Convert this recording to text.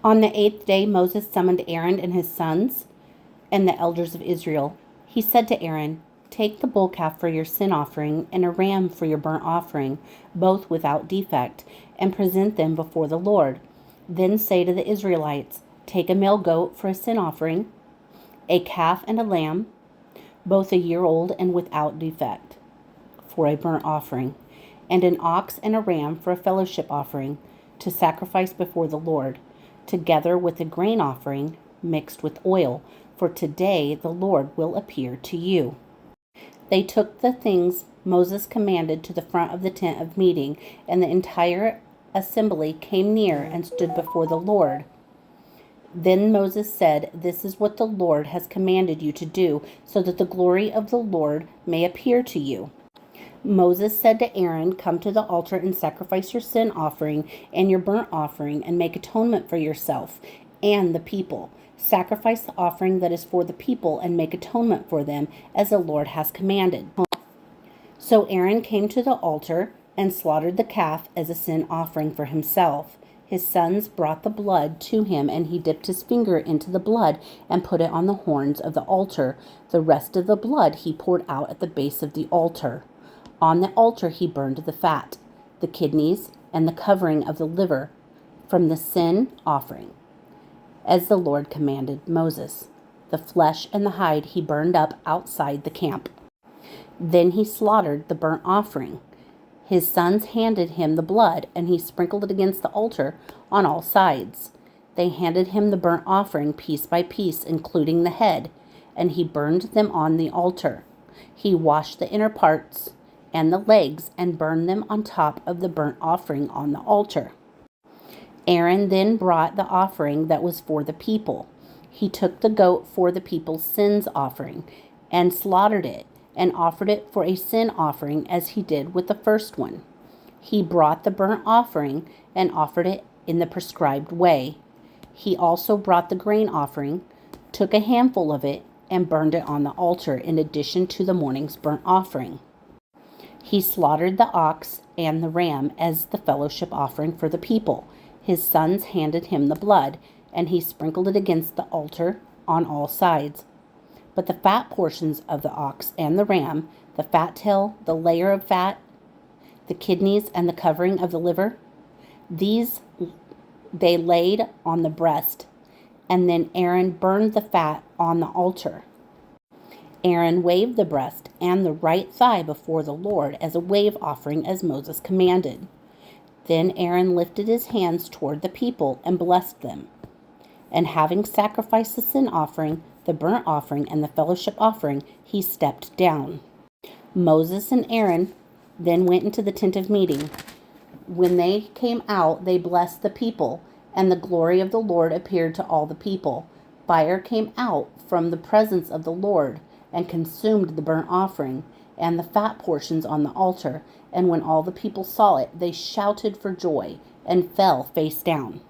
On the 8th day, Moses summoned Aaron and his sons and the elders of Israel. He said to Aaron, "Take the bull calf for your sin offering and a ram for your burnt offering, both without defect, and present them before the Lord. Then say to the Israelites, take a male goat for a sin offering, a calf and a lamb, both a year old and without defect, for a burnt offering, and an ox and a ram for a fellowship offering, to sacrifice before the Lord, together with a grain offering mixed with oil, for today the Lord will appear to you." They took the things Moses commanded to the front of the tent of meeting, and the entire assembly came near and stood before the Lord. Then Moses said, "This is what the Lord has commanded you to do, so that the glory of the Lord may appear to you." Moses said to Aaron, "Come to the altar and sacrifice your sin offering and your burnt offering, and make atonement for yourself and the people. Sacrifice the offering that is for the people and make atonement for them, as the Lord has commanded." So Aaron came to the altar and slaughtered the calf as a sin offering for himself. His sons brought the blood to him, and he dipped his finger into the blood and put it on the horns of the altar. The rest of the blood he poured out at the base of the altar. On the altar he burned the fat, the kidneys, and the covering of the liver from the sin offering, as the Lord commanded Moses. The flesh and the hide he burned up outside the camp. Then he slaughtered the burnt offering. His sons handed him the blood, and he sprinkled it against the altar on all sides. They handed him the burnt offering piece by piece, including the head, and he burned them on the altar. He washed the inner parts and the legs and burned them on top of the burnt offering on the altar. Aaron then brought the offering that was for the people. He took the goat for the people's sins offering and slaughtered it and offered it for a sin offering, as he did with the first one. He brought the burnt offering and offered it in the prescribed way. He also brought the grain offering, took a handful of it, and burned it on the altar in addition to the morning's burnt offering. He slaughtered the ox and the ram as the fellowship offering for the people. His sons handed him the blood, and he sprinkled it against the altar on all sides. But the fat portions of the ox and the ram, the fat tail, the layer of fat, the kidneys, and the covering of the liver, these they laid on the breast, and then Aaron burned the fat on the altar. Aaron waved the breast and the right thigh before the Lord as a wave offering, as Moses commanded. Then Aaron lifted his hands toward the people and blessed them. And having sacrificed the sin offering, the burnt offering, and the fellowship offering, he stepped down. Moses and Aaron then went into the tent of meeting. When they came out, they blessed the people, and the glory of the Lord appeared to all the people. Fire came out from the presence of the Lord and consumed the burnt offering and the fat portions on the altar. And when all the people saw it, they shouted for joy and fell face down.